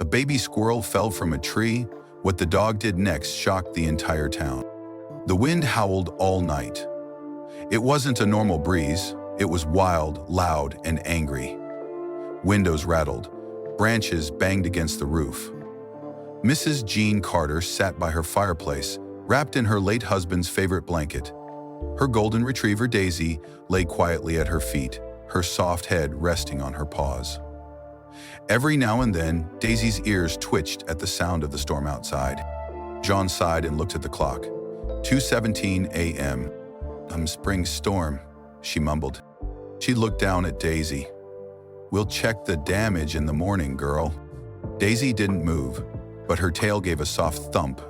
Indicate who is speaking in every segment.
Speaker 1: baby squirrel fell from a tree. What the dog did next shocked the entire town. The wind howled all night. It wasn't a normal breeze. It was wild, loud, and angry. Windows rattled. Branches banged against the roof. Mrs. Jean Carter sat by her fireplace, wrapped in her late husband's favorite blanket. Her golden retriever, Daisy, lay quietly at her feet, her soft head resting on her paws. Every now and then, Daisy's ears twitched at the sound of the storm outside. Jean sighed and looked at the clock. 2:17 a.m. Spring storm, she mumbled. She looked down at Daisy. We'll check the damage in the morning, girl. Daisy didn't move, but her tail gave a soft thump.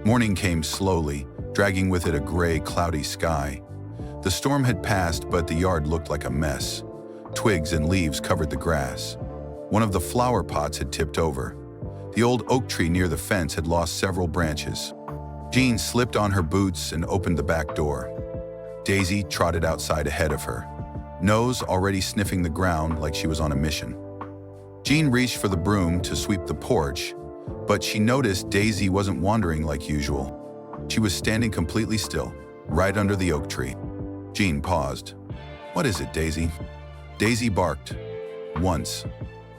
Speaker 1: Morning came slowly, dragging with it a gray, cloudy sky. The storm had passed, but the yard looked like a mess. Twigs and leaves covered the grass. One of the flower pots had tipped over. The old oak tree near the fence had lost several branches. Jean slipped on her boots and opened the back door. Daisy trotted outside ahead of her, nose already sniffing the ground like she was on a mission. Jean reached for the broom to sweep the porch, but she noticed Daisy wasn't wandering like usual. She was standing completely still, right under the oak tree. Jean paused. What is it, Daisy? Daisy barked. Once,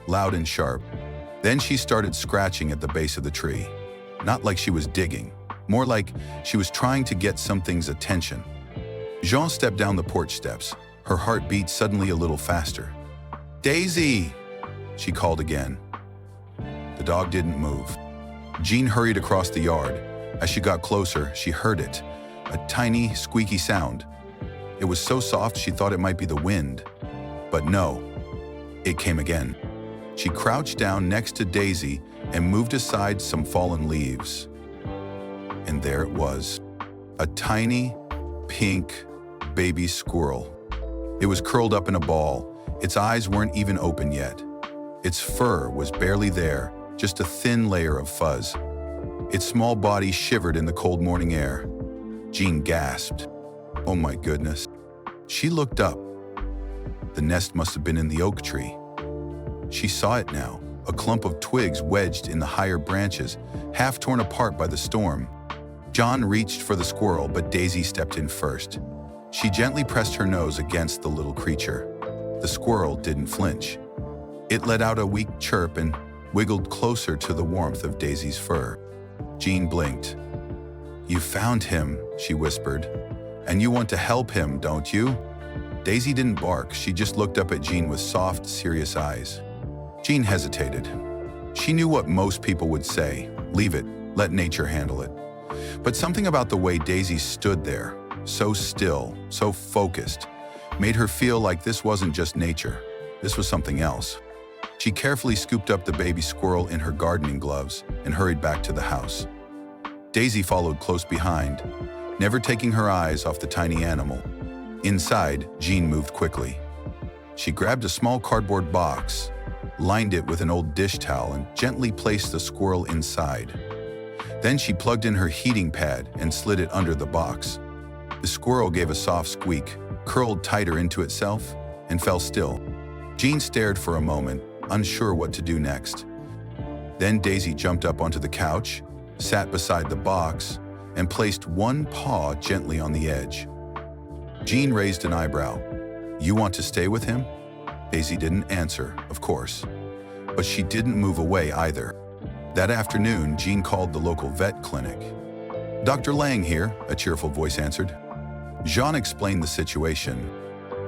Speaker 1: loud and sharp. Then she started scratching at the base of the tree. Not like she was digging, more like she was trying to get something's attention. Jean stepped down the porch steps. Her heart beat suddenly a little faster. Daisy! She called again. The dog didn't move. Jean hurried across the yard. As she got closer, she heard it, a tiny, squeaky sound. It was so soft she thought it might be the wind. But no, it came again. She crouched down next to Daisy and moved aside some fallen leaves. And there it was, a tiny, pink baby squirrel. It was curled up in a ball. Its eyes weren't even open yet. Its fur was barely there, just a thin layer of fuzz. Its small body shivered in the cold morning air. Jean gasped. Oh my goodness. She looked up. The nest must have been in the oak tree. She saw it now, a clump of twigs wedged in the higher branches, half torn apart by the storm. John reached for the squirrel, but Daisy stepped in first. She gently pressed her nose against the little creature. The squirrel didn't flinch. It let out a weak chirp and wiggled closer to the warmth of Daisy's fur. Jean blinked. You found him, she whispered. And you want to help him, don't you? Daisy didn't bark. She just looked up at Jean with soft, serious eyes. Jean hesitated. She knew what most people would say. Leave it. Let nature handle it. But something about the way Daisy stood there, so still, so focused, made her feel like this wasn't just nature. This was something else. She carefully scooped up the baby squirrel in her gardening gloves and hurried back to the house. Daisy followed close behind, never taking her eyes off the tiny animal. Inside, Jean moved quickly. She grabbed a small cardboard box, lined it with an old dish towel, and gently placed the squirrel inside. Then she plugged in her heating pad and slid it under the box. The squirrel gave a soft squeak, curled tighter into itself, and fell still. Jean stared for a moment, unsure what to do next. Then Daisy jumped up onto the couch, sat beside the box, and placed one paw gently on the edge. Jean raised an eyebrow. You want to stay with him? Daisy didn't answer, of course, but she didn't move away either. That afternoon, Jean called the local vet clinic. Dr. Lang here, a cheerful voice answered. Jean explained the situation.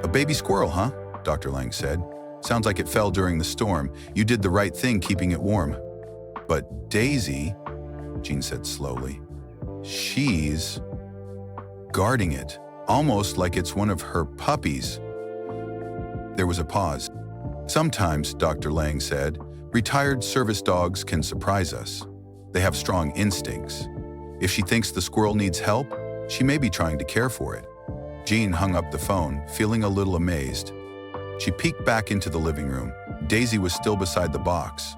Speaker 1: A baby squirrel, huh? Dr. Lang said. Sounds like it fell during the storm. You did the right thing keeping it warm. But Daisy, Jean said slowly, she's guarding it, almost like it's one of her puppies. There was a pause. Sometimes, Dr. Lang said, retired service dogs can surprise us. They have strong instincts. If she thinks the squirrel needs help, she may be trying to care for it. Jean hung up the phone, feeling a little amazed. She peeked back into the living room. Daisy was still beside the box.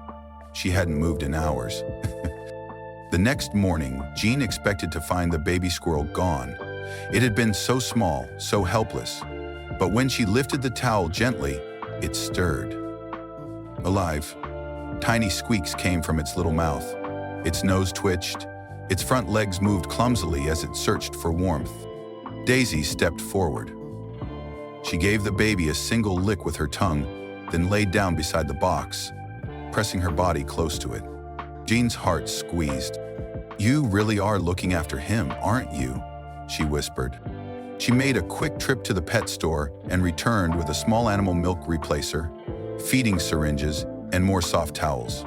Speaker 1: She hadn't moved in hours. The next morning, Jean expected to find the baby squirrel gone. It had been so small, so helpless. But when she lifted the towel gently, it stirred. Alive. Tiny squeaks came from its little mouth. Its nose twitched. Its front legs moved clumsily as it searched for warmth. Daisy stepped forward. She gave the baby a single lick with her tongue, then laid down beside the box, pressing her body close to it. Jean's heart squeezed. "You really are looking after him, aren't you?" she whispered. She made a quick trip to the pet store and returned with a small animal milk replacer, feeding syringes, and more soft towels.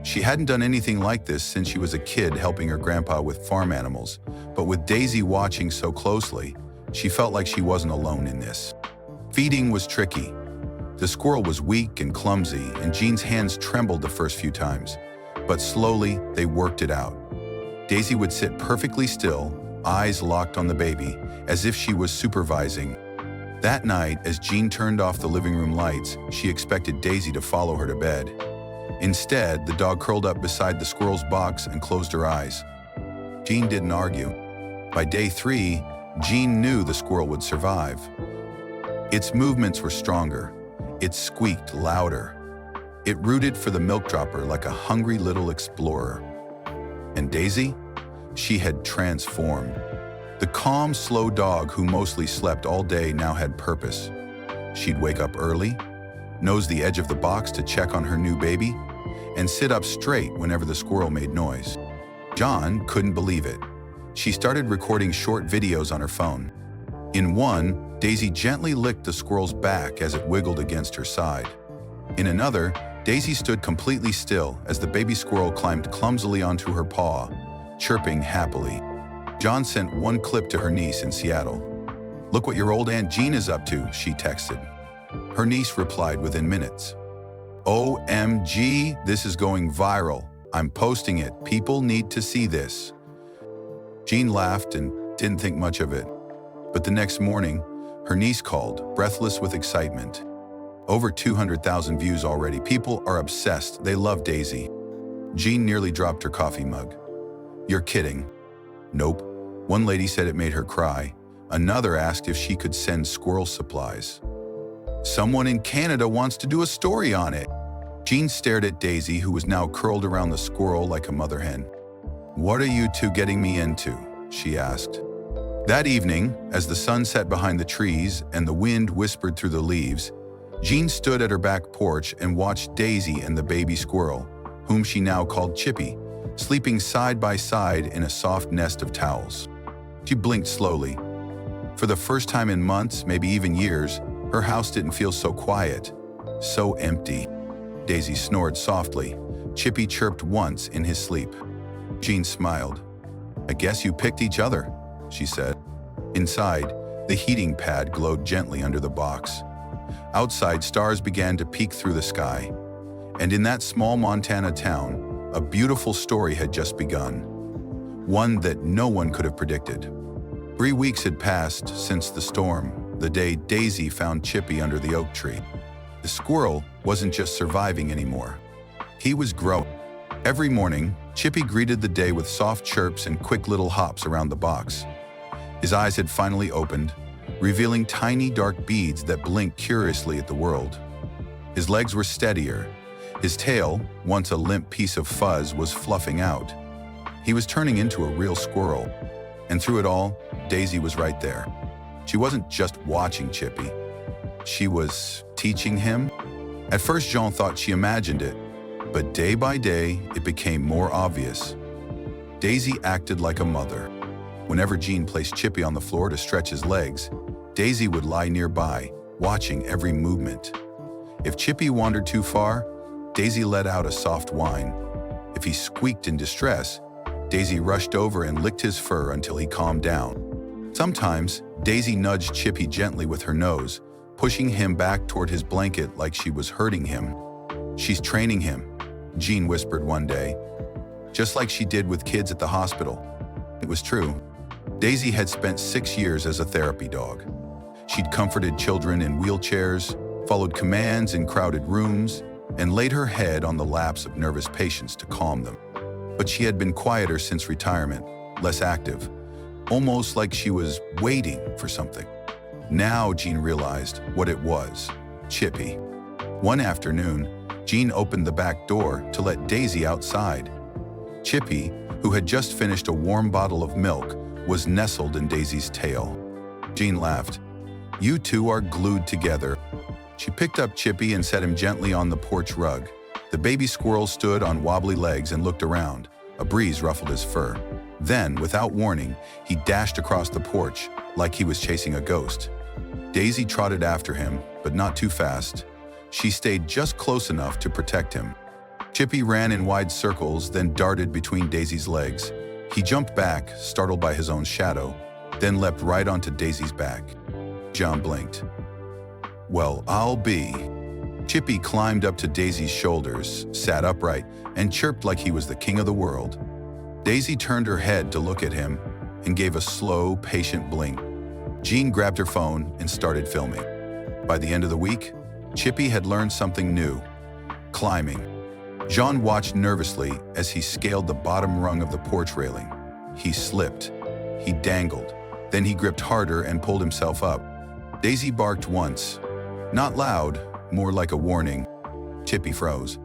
Speaker 1: She hadn't done anything like this since she was a kid helping her grandpa with farm animals, but with Daisy watching so closely, she felt like she wasn't alone in this. Feeding was tricky. The squirrel was weak and clumsy, and Jean's hands trembled the first few times, but slowly they worked it out. Daisy would sit perfectly still, eyes locked on the baby, as if she was supervising. That night, as Jean turned off the living room lights, she expected Daisy to follow her to bed. Instead, the dog curled up beside the squirrel's box and closed her eyes. Jean didn't argue. By day 3, Jean knew the squirrel would survive. Its movements were stronger. It squeaked louder. It rooted for the milk dropper like a hungry little explorer. And Daisy? She had transformed. The calm, slow dog who mostly slept all day now had purpose. She'd wake up early, nose the edge of the box to check on her new baby, and sit up straight whenever the squirrel made noise. John couldn't believe it. She started recording short videos on her phone. In one, Daisy gently licked the squirrel's back as it wiggled against her side. In another, Daisy stood completely still as the baby squirrel climbed clumsily onto her paw, chirping happily. John sent one clip to her niece in Seattle. "Look what your old Aunt Jean is up to," she texted. Her niece replied within minutes. "OMG, this is going viral. I'm posting it. People need to see this." Jean laughed and didn't think much of it. But the next morning, her niece called, breathless with excitement. Over 200,000 views already. People are obsessed. They love Daisy. Jean nearly dropped her coffee mug. "You're kidding." "Nope." One lady said it made her cry. Another asked if she could send squirrel supplies. "Someone in Canada wants to do a story on it." Jean stared at Daisy, who was now curled around the squirrel like a mother hen. "What are you two getting me into?" she asked. That evening, as the sun set behind the trees and the wind whispered through the leaves, Jean stood at her back porch and watched Daisy and the baby squirrel, whom she now called Chippy, sleeping side by side in a soft nest of towels. She blinked slowly. For the first time in months, maybe even years, her house didn't feel so quiet, so empty. Daisy snored softly. Chippy chirped once in his sleep. Jean smiled. "I guess you picked each other," she said. Inside, the heating pad glowed gently under the box. Outside, stars began to peek through the sky. And in that small Montana town, a beautiful story had just begun. One that no one could have predicted. 3 weeks had passed since the storm, the day Daisy found Chippy under the oak tree. The squirrel wasn't just surviving anymore. He was growing. Every morning, Chippy greeted the day with soft chirps and quick little hops around the box. His eyes had finally opened, revealing tiny dark beads that blinked curiously at the world. His legs were steadier. His tail, once a limp piece of fuzz, was fluffing out. He was turning into a real squirrel. And through it all, Daisy was right there. She wasn't just watching Chippy. She was teaching him. At first, Jean thought she imagined it, but day by day, it became more obvious. Daisy acted like a mother. Whenever Jean placed Chippy on the floor to stretch his legs, Daisy would lie nearby, watching every movement. If Chippy wandered too far, Daisy let out a soft whine. If he squeaked in distress, Daisy rushed over and licked his fur until he calmed down. Sometimes, Daisy nudged Chippy gently with her nose, pushing him back toward his blanket like she was hurting him. "She's training him," Jean whispered one day, just like she did with kids at the hospital. It was true. Daisy had spent 6 years as a therapy dog. She'd comforted children in wheelchairs, followed commands in crowded rooms, and laid her head on the laps of nervous patients to calm them. But she had been quieter since retirement, less active, almost like she was waiting for something. Now Jean realized what it was: Chippy. One afternoon, Jean opened the back door to let Daisy outside. Chippy, who had just finished a warm bottle of milk, was nestled in Daisy's tail. Jean laughed. "You two are glued together." She picked up Chippy and set him gently on the porch rug. The baby squirrel stood on wobbly legs and looked around. A breeze ruffled his fur. Then, without warning, he dashed across the porch like he was chasing a ghost. Daisy trotted after him, but not too fast. She stayed just close enough to protect him. Chippy ran in wide circles, then darted between Daisy's legs. He jumped back, startled by his own shadow, then leapt right onto Daisy's back. John blinked. "Well, I'll be." Chippy climbed up to Daisy's shoulders, sat upright, and chirped like he was the king of the world. Daisy turned her head to look at him and gave a slow, patient blink. Jean grabbed her phone and started filming. By the end of the week, Chippy had learned something new: climbing. Jean watched nervously as he scaled the bottom rung of the porch railing. He slipped. He dangled. Then he gripped harder and pulled himself up. Daisy barked once. Not loud, more like a warning. Chippy froze.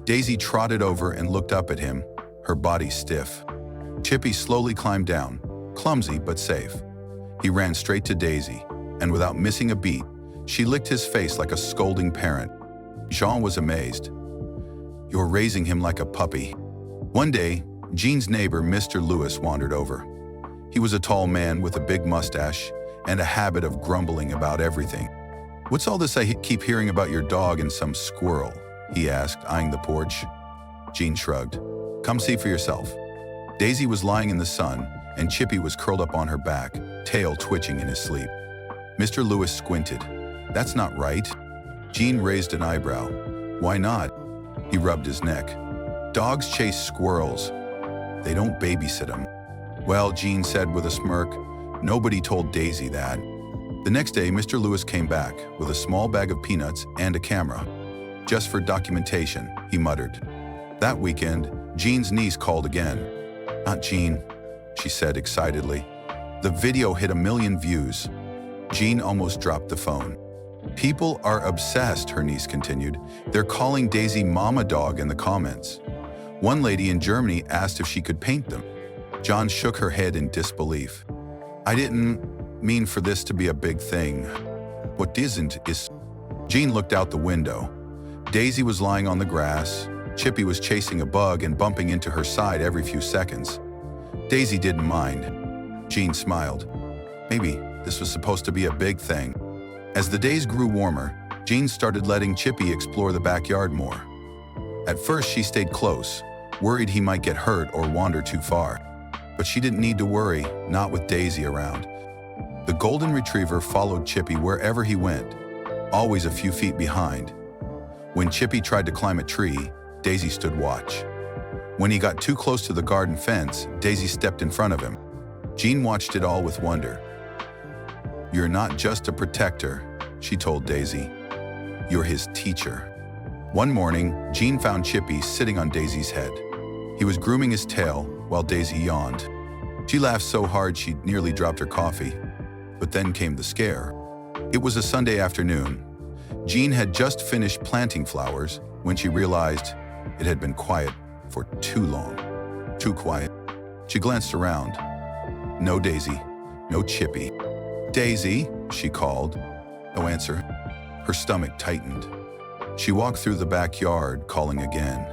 Speaker 1: Daisy trotted over and looked up at him, her body stiff. Chippy slowly climbed down, clumsy but safe. He ran straight to Daisy, and without missing a beat, she licked his face like a scolding parent. Jean was amazed. "You're raising him like a puppy." One day, Jean's neighbor, Mr. Lewis, wandered over. He was a tall man with a big mustache and a habit of grumbling about everything. "What's all this I keep hearing about your dog and some squirrel?" he asked, eyeing the porch. Jean shrugged. "Come see for yourself." Daisy was lying in the sun, and Chippy was curled up on her back, tail twitching in his sleep. Mr. Lewis squinted. "That's not right." Jean raised an eyebrow. "Why not?" He rubbed his neck. "Dogs chase squirrels. They don't babysit them." "Well," Jean said with a smirk, "nobody told Daisy that." The next day, Mr. Lewis came back with a small bag of peanuts and a camera. "Just for documentation," he muttered. That weekend, Jean's niece called again. "Aunt Jean," she said excitedly. "The video hit 1 million views." Jean almost dropped the phone. "People are obsessed," her niece continued. "They're calling Daisy Mama Dog in the comments. One lady in Germany asked if she could paint them." John shook her head in disbelief. "I didn't mean for this to be a big thing. What isn't is..." Jean looked out the window. Daisy was lying on the grass. Chippy was chasing a bug and bumping into her side every few seconds. Daisy didn't mind. Jean smiled. Maybe this was supposed to be a big thing. As the days grew warmer, Jean started letting Chippy explore the backyard more. At first, she stayed close, worried he might get hurt or wander too far. But she didn't need to worry, not with Daisy around. The golden retriever followed Chippy wherever he went, always a few feet behind. When Chippy tried to climb a tree, Daisy stood watch. When he got too close to the garden fence, Daisy stepped in front of him. Jean watched it all with wonder. "You're not just a protector," she told Daisy. "You're his teacher." One morning, Jean found Chippy sitting on Daisy's head. He was grooming his tail while Daisy yawned. She laughed so hard she nearly dropped her coffee. But then came the scare. It was a Sunday afternoon. Jean had just finished planting flowers when she realized it had been quiet for too long. Too quiet. She glanced around. No Daisy, no Chippy. "Daisy," she called. No answer. Her stomach tightened. She walked through the backyard, calling again.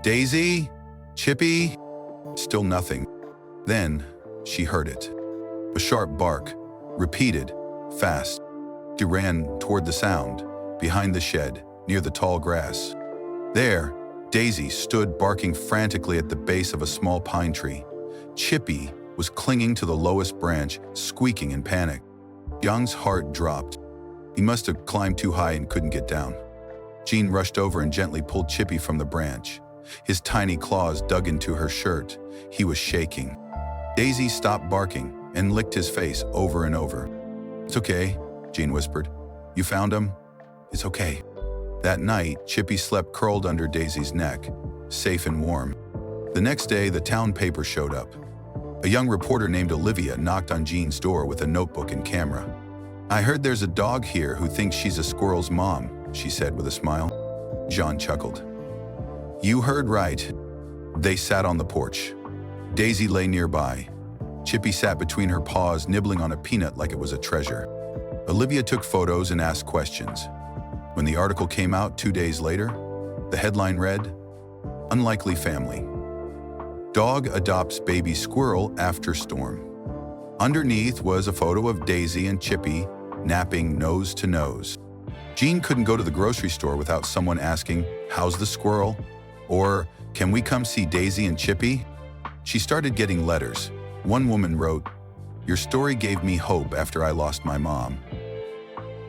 Speaker 1: "Daisy? Chippy?" Still nothing. Then she heard it. A sharp bark, repeated, fast. She ran toward the sound, behind the shed, near the tall grass. There, Daisy stood barking frantically at the base of a small pine tree. Chippy was clinging to the lowest branch, squeaking in panic. Young's heart dropped. He must have climbed too high and couldn't get down. Jean rushed over and gently pulled Chippy from the branch. His tiny claws dug into her shirt. He was shaking. Daisy stopped barking and licked his face over and over. "It's okay," Jean whispered. "You found him? It's okay." That night, Chippy slept curled under Daisy's neck, safe and warm. The next day, the town paper showed up. A young reporter named Olivia knocked on Jean's door with a notebook and camera. "I heard there's a dog here who thinks she's a squirrel's mom," she said with a smile. John chuckled. You heard right. They sat on the porch. Daisy lay nearby. Chippy sat between her paws, nibbling on a peanut like it was a treasure. Olivia took photos and asked questions. When the article came out 2 days later, the headline read, Unlikely Family. Dog adopts baby squirrel after storm. Underneath was a photo of Daisy and Chippy napping nose to nose. Jean couldn't go to the grocery store without someone asking, how's the squirrel? Or, can we come see Daisy and Chippy? She started getting letters. One woman wrote, your story gave me hope after I lost my mom.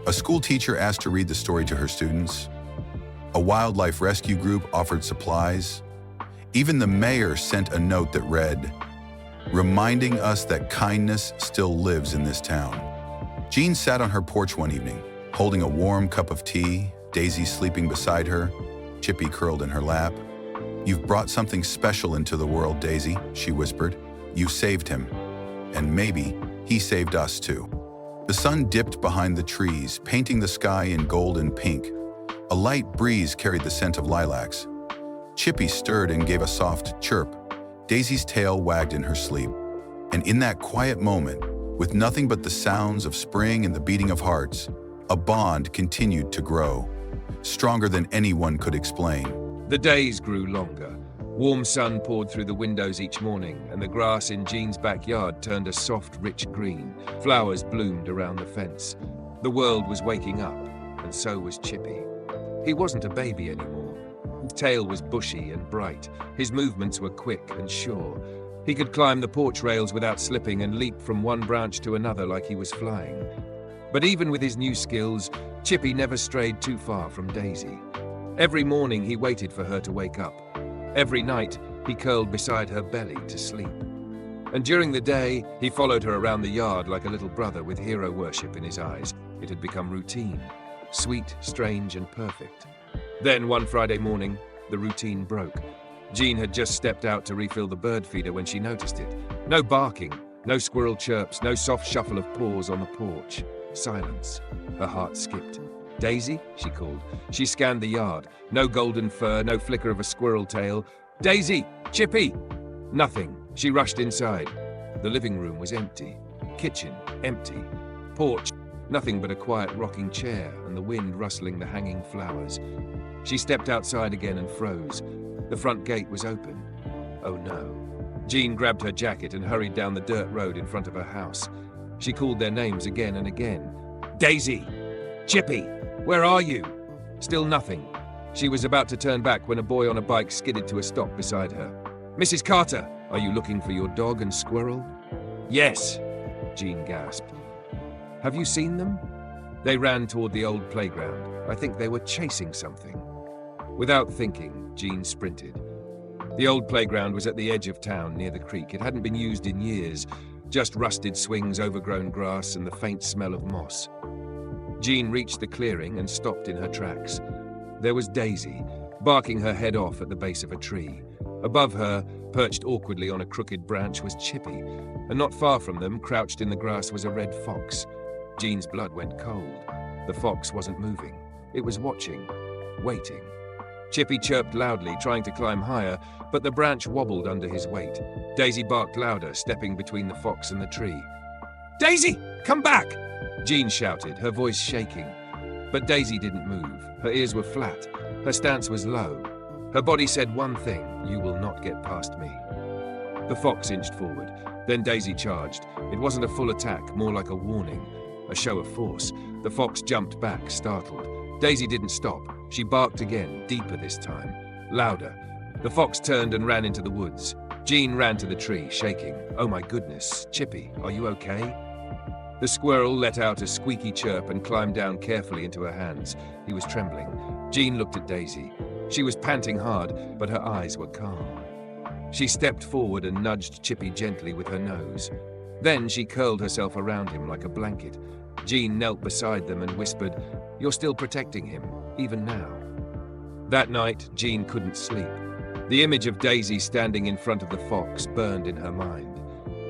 Speaker 1: A school teacher asked to read the story to her students. A wildlife rescue group offered supplies. Even the mayor sent a note that read, reminding us that kindness still lives in this town. Jean sat on her porch one evening, holding a warm cup of tea, Daisy sleeping beside her, Chippy curled in her lap. You've brought something special into the world, Daisy, she whispered. You saved him. And maybe he saved us too. The sun dipped behind the trees, painting the sky in gold and pink. A light breeze carried the scent of lilacs. Chippy stirred and gave a soft chirp. Daisy's tail wagged in her sleep. And in that quiet moment, with nothing but the sounds of spring and the beating of hearts, a bond continued to grow, stronger than anyone could explain.
Speaker 2: The days grew longer. Warm sun poured through the windows each morning, and the grass in Jean's backyard turned a soft, rich green. Flowers bloomed around the fence. The world was waking up, and so was Chippy. He wasn't a baby anymore. His tail was bushy and bright. His movements were quick and sure. He could climb the porch rails without slipping and leap from one branch to another like he was flying. But even with his new skills, Chippy never strayed too far from Daisy. Every morning he waited for her to wake up. Every night he curled beside her belly to sleep. And during the day, he followed her around the yard like a little brother with hero worship in his eyes. It had become routine, sweet, strange, and perfect. Then one Friday morning, the routine broke. Jean had just stepped out to refill the bird feeder when she noticed it. No barking, no squirrel chirps, no soft shuffle of paws on the porch. Silence. Her heart skipped. Daisy, she called. She scanned the yard. No golden fur, no flicker of a squirrel tail. Daisy! Chippy! Nothing. She rushed inside. The living room was empty. Kitchen, empty. Porch, nothing but a quiet rocking chair and the wind rustling the hanging flowers. She stepped outside again and froze. The front gate was open. Oh no. Jean grabbed her jacket and hurried down the dirt road in front of her house. She called their names again and again. Daisy! Chippy! Where are you? Still nothing. She was about to turn back when a boy on a bike skidded to a stop beside her. Mrs. Carter, are you looking for your dog and squirrel? Yes, Jean gasped. Have you seen them? They ran toward the old playground. I think they were chasing something. Without thinking, Jean sprinted. The old playground was at the edge of town near the creek. It hadn't been used in years, just rusted swings, overgrown grass, and the faint smell of moss. Jean reached the clearing and stopped in her tracks. There was Daisy, barking her head off at the base of a tree. Above her, perched awkwardly on a crooked branch, was Chippy, and not far from them, crouched in the grass, was a red fox. Jean's blood went cold. The fox wasn't moving. It was watching, waiting. Chippy chirped loudly, trying to climb higher, but the branch wobbled under his weight. Daisy barked louder, stepping between the fox and the tree. Daisy, come back! Jean shouted, her voice shaking. But Daisy didn't move. Her ears were flat. Her stance was low. Her body said one thing, you will not get past me. The fox inched forward. Then Daisy charged. It wasn't a full attack, more like a warning, a show of force. The fox jumped back, startled. Daisy didn't stop. She barked again, deeper this time, louder. The fox turned and ran into the woods. Jean ran to the tree, shaking. Oh my goodness, Chippy, are you okay? The squirrel let out a squeaky chirp and climbed down carefully into her hands. He was trembling. Jean looked at Daisy. She was panting hard, but her eyes were calm. She stepped forward and nudged Chippy gently with her nose. Then she curled herself around him like a blanket. Jean knelt beside them and whispered, "You're still protecting him, even now." That night, Jean couldn't sleep. The image of Daisy standing in front of the fox burned in her mind.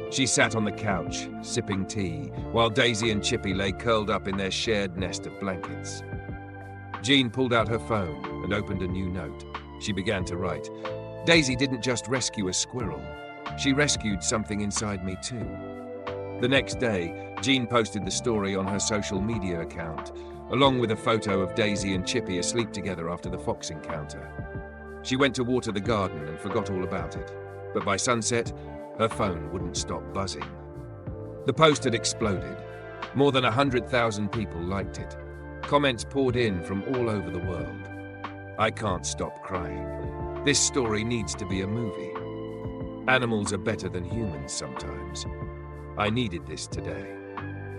Speaker 2: She sat on the couch, sipping tea, while Daisy and Chippy lay curled up in their shared nest of blankets. Jean pulled out her phone and opened a new note. She began to write. Daisy didn't just rescue a squirrel. She rescued something inside me too. The next day, Jean posted the story on her social media account, along with a photo of Daisy and Chippy asleep together after the fox encounter. She went to water the garden and forgot all about it. But by sunset, her phone wouldn't stop buzzing. The post had exploded. More than 100,000 people liked it. Comments poured in from all over the world. I can't stop crying. This story needs to be a movie. Animals are better than humans sometimes. I needed this today.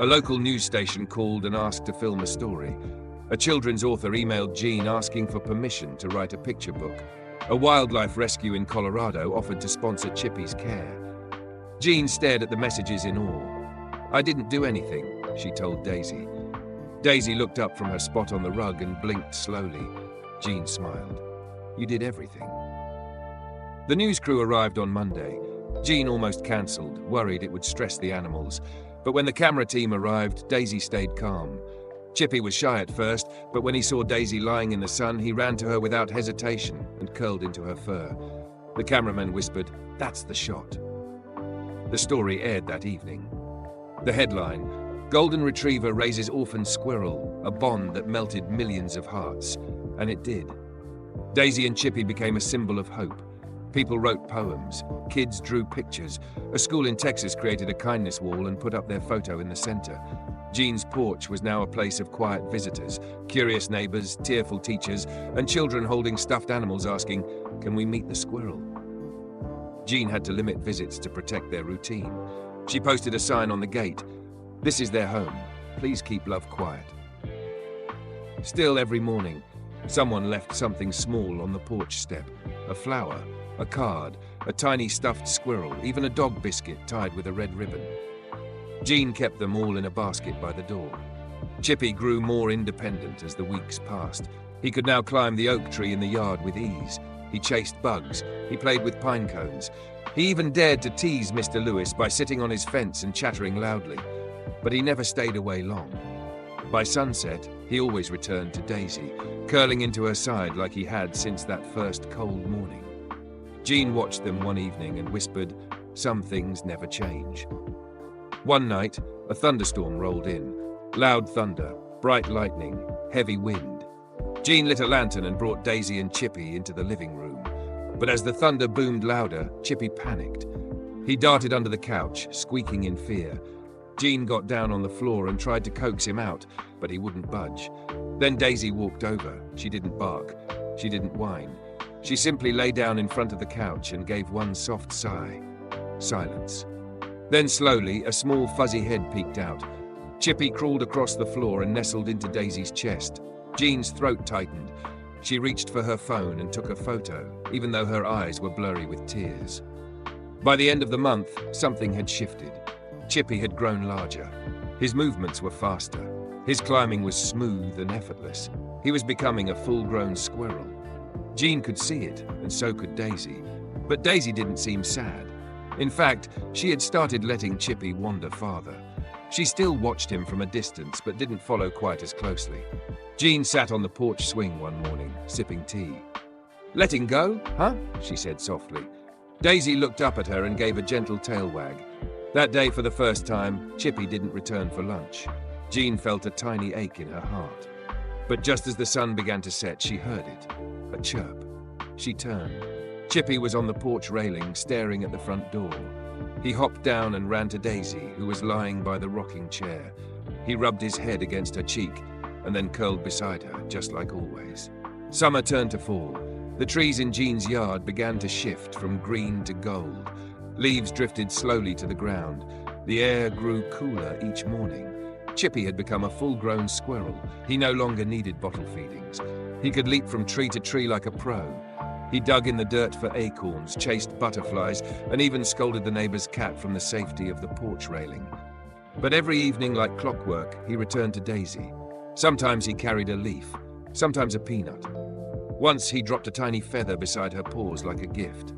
Speaker 2: A local news station called and asked to film a story. A children's author emailed Jean asking for permission to write a picture book. A wildlife rescue in Colorado offered to sponsor Chippy's care. Jean stared at the messages in awe. I didn't do anything, she told Daisy. Daisy looked up from her spot on the rug and blinked slowly. Jean smiled. You did everything. The news crew arrived on Monday. Jean almost cancelled, worried it would stress the animals. But when the camera team arrived, Daisy stayed calm. Chippy was shy at first, but when he saw Daisy lying in the sun, he ran to her without hesitation and curled into her fur. The cameraman whispered, "That's the shot." The story aired that evening. The headline, Golden Retriever raises orphan squirrel, a bond that melted millions of hearts. And it did. Daisy and Chippy became a symbol of hope. People wrote poems, kids drew pictures. A school in Texas created a kindness wall and put up their photo in the center. Jean's porch was now a place of quiet visitors, curious neighbors, tearful teachers, and children holding stuffed animals asking, "Can we meet the squirrel?" Jean had to limit visits to protect their routine. She posted a sign on the gate, "This is their home. Please keep love quiet." Still, every morning, someone left something small on the porch step. A flower, a card, a tiny stuffed squirrel, even a dog biscuit tied with a red ribbon. Jean kept them all in a basket by the door. Chippy grew more independent as the weeks passed. He could now climb the oak tree in the yard with ease. He chased bugs. He played with pine cones. He even dared to tease Mr. Lewis by sitting on his fence and chattering loudly. But he never stayed away long. By sunset, he always returned to Daisy, curling into her side like he had since that first cold morning. Jean watched them one evening and whispered, "Some things never change." One night, a thunderstorm rolled in. Loud thunder, bright lightning, heavy wind. Jean lit a lantern and brought Daisy and Chippy into the living room. But as the thunder boomed louder, Chippy panicked. He darted under the couch, squeaking in fear. Jean got down on the floor and tried to coax him out, but he wouldn't budge. Then Daisy walked over. She didn't bark. She didn't whine. She simply lay down in front of the couch and gave one soft sigh. Silence. Then slowly, a small fuzzy head peeked out. Chippy crawled across the floor and nestled into Daisy's chest. Jean's throat tightened. She reached for her phone and took a photo, even though her eyes were blurry with tears. By the end of the month, something had shifted. Chippy had grown larger. His movements were faster. His climbing was smooth and effortless. He was becoming a full-grown squirrel. Jean could see it, and so could Daisy. But Daisy didn't seem sad. In fact, she had started letting Chippy wander farther. She still watched him from a distance, but didn't follow quite as closely. Jean sat on the porch swing one morning, sipping tea. "Letting go, huh?" she said softly. Daisy looked up at her and gave a gentle tail wag. That day, for the first time, Chippy didn't return for lunch. Jean felt a tiny ache in her heart. But just as the sun began to set, she heard it. A chirp. She turned. Chippy was on the porch railing, staring at the front door. He hopped down and ran to Daisy, who was lying by the rocking chair. He rubbed his head against her cheek and then curled beside her, just like always. Summer turned to fall. The trees in Jean's yard began to shift from green to gold. Leaves drifted slowly to the ground. The air grew cooler each morning. Chippy had become a full-grown squirrel. He no longer needed bottle feedings. He could leap from tree to tree like a pro. He dug in the dirt for acorns, chased butterflies, and even scolded the neighbor's cat from the safety of the porch railing. But every evening, like clockwork, he returned to Daisy. Sometimes he carried a leaf, sometimes a peanut. Once he dropped a tiny feather beside her paws like a gift.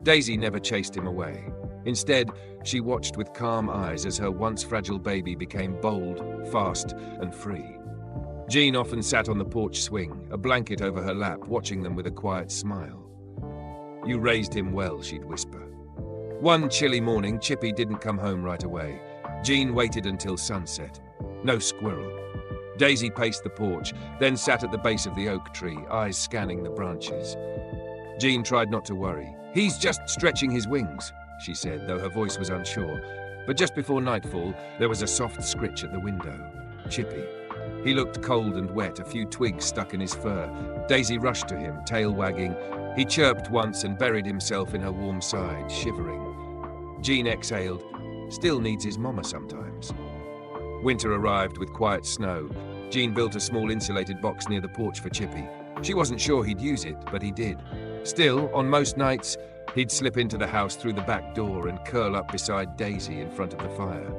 Speaker 2: Daisy never chased him away. Instead, she watched with calm eyes as her once fragile baby became bold, fast, and free. Jean often sat on the porch swing, a blanket over her lap, watching them with a quiet smile. "You raised him well," she'd whisper. One chilly morning, Chippy didn't come home right away. Jean waited until sunset. No squirrel. Daisy paced the porch, then sat at the base of the oak tree, eyes scanning the branches. Jean tried not to worry. "He's just stretching his wings," she said, though her voice was unsure. But just before nightfall, there was a soft scritch at the window. Chippy. He looked cold and wet, a few twigs stuck in his fur. Daisy rushed to him, tail wagging. He chirped once and buried himself in her warm side, shivering. Jean exhaled. Still needs his mama sometimes. Winter arrived with quiet snow. Jean built a small insulated box near the porch for Chippy. She wasn't sure he'd use it, but he did. Still, on most nights, he'd slip into the house through the back door and curl up beside Daisy in front of the fire.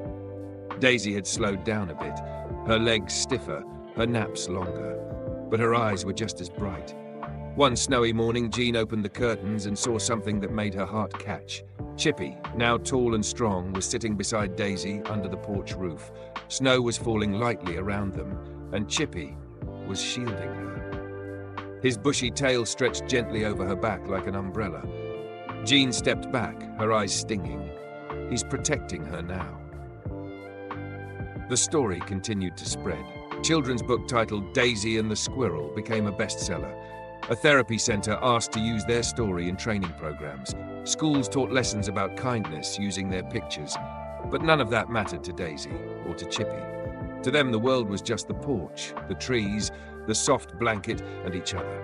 Speaker 2: Daisy had slowed down a bit, her legs stiffer, her naps longer, but her eyes were just as bright. One snowy morning, Jean opened the curtains and saw something that made her heart catch. Chippy, now tall and strong, was sitting beside Daisy under the porch roof. Snow was falling lightly around them, and Chippy was shielding her. His bushy tail stretched gently over her back like an umbrella. Jean stepped back, her eyes stinging. He's protecting her now. The story continued to spread. A children's book titled Daisy and the Squirrel became a bestseller. A therapy center asked to use their story in training programs. Schools taught lessons about kindness using their pictures. But none of that mattered to Daisy or to Chippy. To them, the world was just the porch, the trees, the soft blanket, and each other.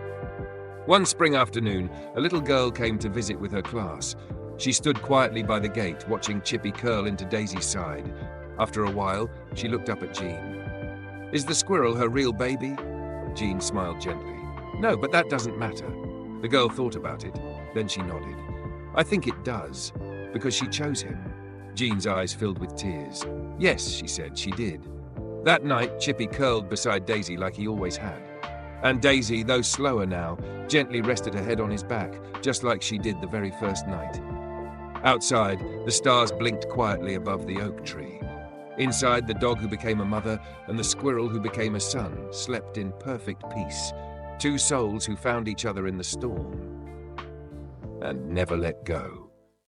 Speaker 2: One spring afternoon, a little girl came to visit with her class. She stood quietly by the gate, watching Chippy curl into Daisy's side. After a while, she looked up at Jean. "Is the squirrel her real baby?" Jean smiled gently. "No, but that doesn't matter." The girl thought about it. Then she nodded. "I think it does, because she chose him." Jean's eyes filled with tears. "Yes," she said, "she did." That night, Chippy curled beside Daisy like he always had. And Daisy, though slower now, gently rested her head on his back, just like she did the very first night. Outside, the stars blinked quietly above the oak tree. Inside, the dog who became a mother and the squirrel who became a son slept in perfect peace. Two souls who found each other in the storm and never let go.